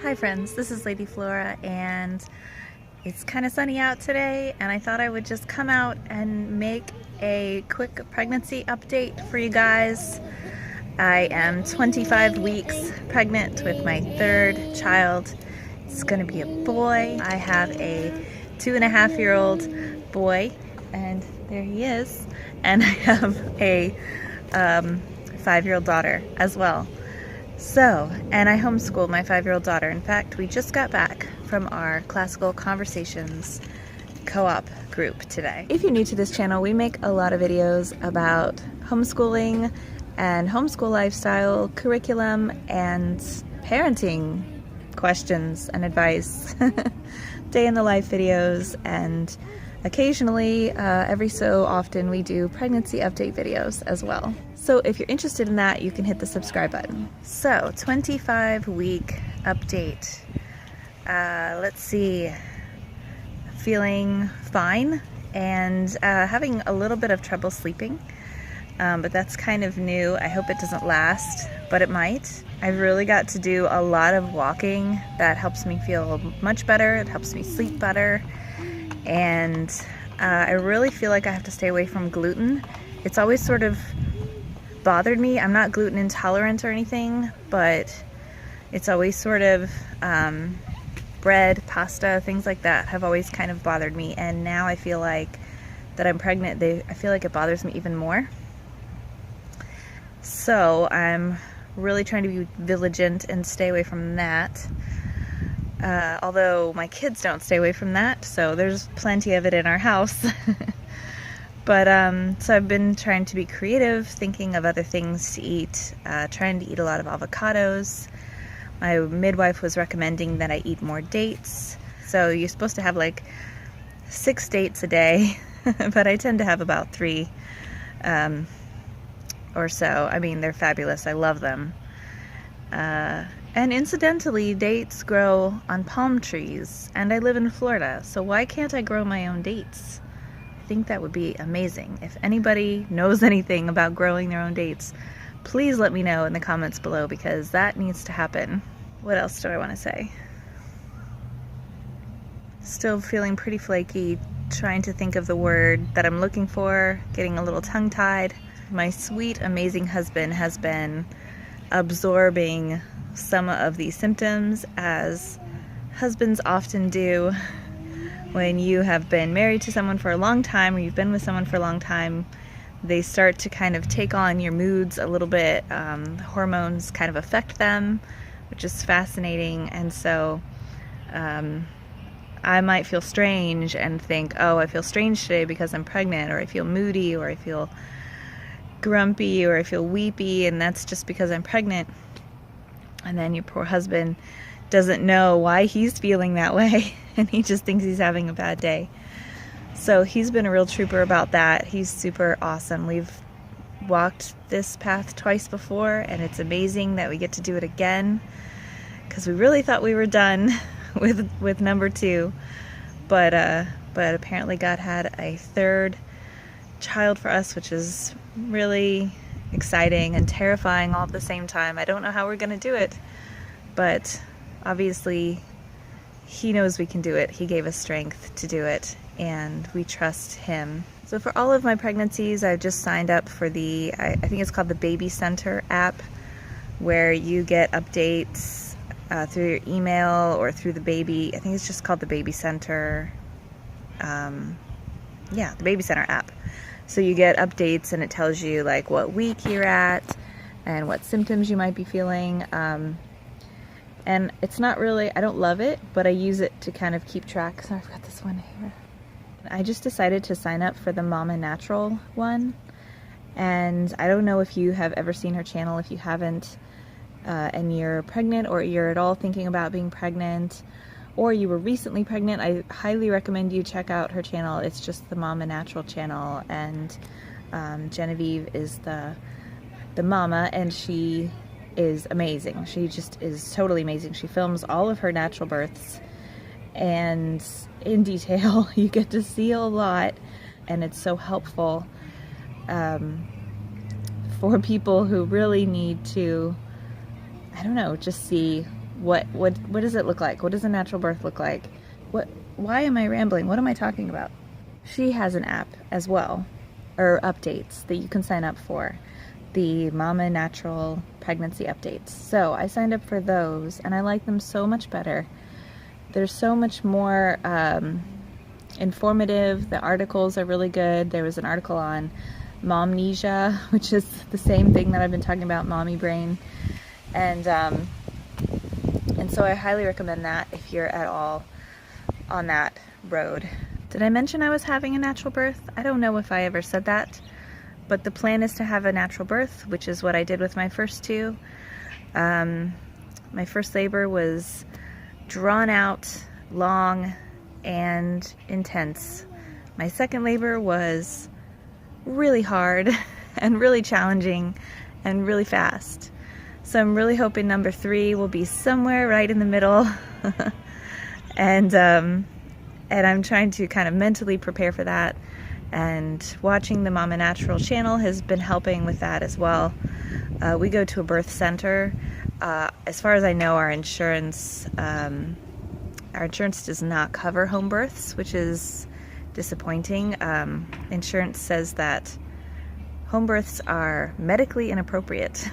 Hi friends, this is Lady Flora and it's kind of sunny out today and I thought I would just come out and make a quick pregnancy update for you guys. I am 25 weeks pregnant with my third child. It's gonna be a boy. I have a 2.5-year-old boy and there he is, and I have a 5-year-old daughter as well. So, and I homeschool my 5-year-old daughter. In fact, we just got back from our Classical Conversations co-op group today. If you're new to this channel, we make a lot of videos about homeschooling and homeschool lifestyle, curriculum, and parenting questions and advice, day in the life videos, and occasionally, every so often, we do pregnancy update videos as well. So if you're interested in that, you can hit the subscribe button. So 25-week update. Let's see. Feeling fine and having a little bit of trouble sleeping, but that's kind of new. I hope it doesn't last, but it might. I've really got to do a lot of walking. That helps me feel much better. It helps me sleep better. And I really feel like I have to stay away from gluten. It's always sort of bothered me. I'm not gluten intolerant or anything, but it's always sort of bread, pasta, things like that have always kind of bothered me. And now I feel like that I'm pregnant, I feel like it bothers me even more. So I'm really trying to be vigilant and stay away from that. Although my kids don't stay away from that, so there's plenty of it in our house. But so I've been trying to be creative, thinking of other things to eat, trying to eat a lot of avocados. My midwife was recommending that I eat more dates. So you're supposed to have like 6 dates a day, but I tend to have about 3 or so. I mean, they're fabulous. I love them. And incidentally, dates grow on palm trees, and I live in Florida, so why can't I grow my own dates? I think that would be amazing. If anybody knows anything about growing their own dates, please let me know in the comments below, because that needs to happen. What else do I want to say? Still feeling pretty flaky, trying to think of the word that I'm looking for, getting a little tongue-tied. My sweet, amazing husband has been absorbing some of these symptoms, as husbands often do when you have been married to someone for a long time, or you've been with someone for a long time. They start to kind of take on your moods a little bit. Hormones kind of affect them, which is fascinating. And so I might feel strange and think, oh, I feel strange today because I'm pregnant, or I feel moody, or I feel grumpy, or I feel weepy, and that's just because I'm pregnant. And then your poor husband doesn't know why he's feeling that way, and he just thinks he's having a bad day. So he's been a real trooper about that. He's super awesome. We've walked this path twice before, and it's amazing that we get to do it again, because we really thought we were done with number 2, but apparently God had a third child for us, which is really exciting and terrifying all at the same time. I don't know how we're gonna do it, but obviously he knows we can do it. He gave us strength to do it, and we trust him. So for all of my pregnancies, I've just signed up for the, I think it's called the Baby Center app, where you get updates through your email or through the baby. I think it's just called the Baby Center. Yeah, the Baby Center app. So you get updates, and it tells you like what week you're at and what symptoms you might be feeling. And it's not really, I don't love it, but I use it to kind of keep track. Sorry, I've got this one here. I just decided to sign up for the Mama Natural one. And I don't know if you have ever seen her channel. If you haven't, and you're pregnant, or you're at all thinking about being pregnant, or you were recently pregnant, I highly recommend you check out her channel. It's just the Mama Natural channel, and Genevieve is the mama, and she is amazing. She just is totally amazing. She films all of her natural births, and in detail. You get to see a lot, and it's so helpful for people who really need to, I don't know, just see what does it look like? What does a natural birth look like? Why am I rambling? What am I talking about? She has an app as well, or updates that you can sign up for, the Mama Natural pregnancy updates. So I signed up for those and I like them so much better. They're so much more informative. The articles are really good. There was an article on momnesia, which is the same thing that I've been talking about, mommy brain. And so I highly recommend that if you're at all on that road. Did I mention I was having a natural birth? I don't know if I ever said that, but the plan is to have a natural birth, which is what I did with my first two. My first labor was drawn out, long, and intense. My second labor was really hard and really challenging and really fast. So I'm really hoping number 3 will be somewhere right in the middle. And I'm trying to kind of mentally prepare for that, and watching the Mama Natural channel has been helping with that as well. We go to a birth center. As far as I know, our insurance does not cover home births, which is disappointing. Insurance says that home births are medically inappropriate.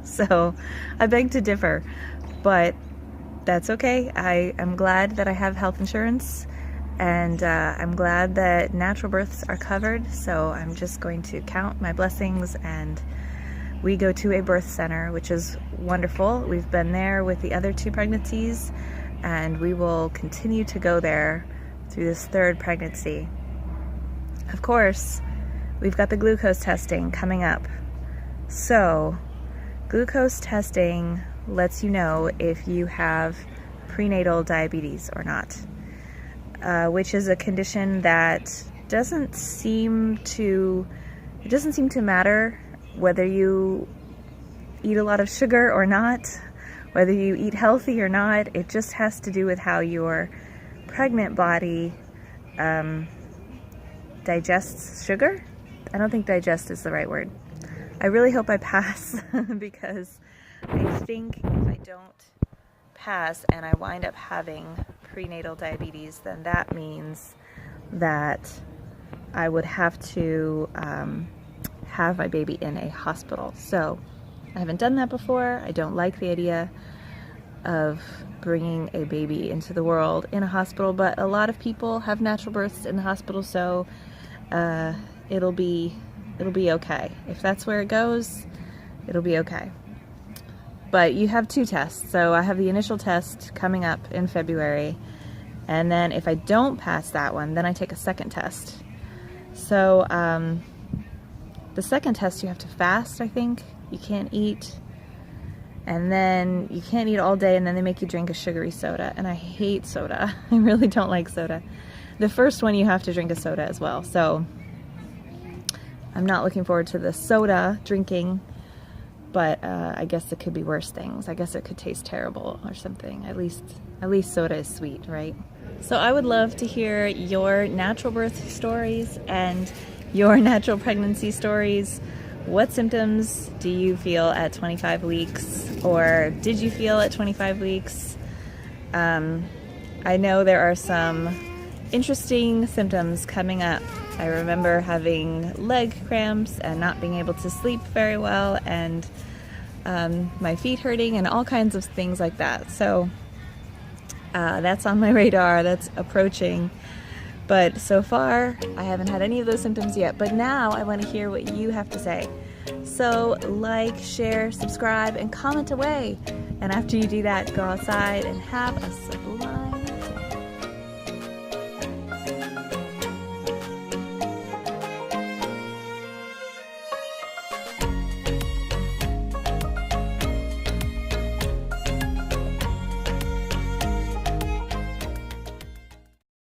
So I beg to differ, but that's okay. I am glad that I have health insurance, and I'm glad that natural births are covered. So I'm just going to count my blessings, and we go to a birth center, which is wonderful. We've been there with the other 2 pregnancies, and we will continue to go there through this 3rd pregnancy. Of course, we've got the glucose testing coming up. So glucose testing lets you know if you have prenatal diabetes or not, which is a condition that doesn't seem to matter whether you eat a lot of sugar or not, whether you eat healthy or not. It just has to do with how your pregnant body digests sugar. I don't think digest is the right word. I really hope I pass because I think if I don't pass and I wind up having prenatal diabetes, then that means that I would have to have my baby in a hospital. So I haven't done that before. I don't like the idea of bringing a baby into the world in a hospital, but a lot of people have natural births in the hospital, so it'll be okay. If that's where it goes, it'll be okay. But you have 2 tests. So I have the initial test coming up in February, and then if I don't pass that one, then I take a second test. So the second test you have to fast, I think. You can't eat, and then you can't eat all day, and then they make you drink a sugary soda, and I hate soda. I really don't like soda. The first one you have to drink a soda as well, so I'm not looking forward to the soda drinking, but I guess it could be worse things. I guess it could taste terrible or something. At least soda is sweet, right? So I would love to hear your natural birth stories and your natural pregnancy stories. What symptoms do you feel at 25 weeks, or did you feel at 25 weeks? I know there are some interesting symptoms coming up. I remember having leg cramps and not being able to sleep very well, and my feet hurting and all kinds of things like that. So that's on my radar, that's approaching. But so far, I haven't had any of those symptoms yet. But now I want to hear what you have to say. So like, share, subscribe, and comment away. And after you do that, go outside and have a sublime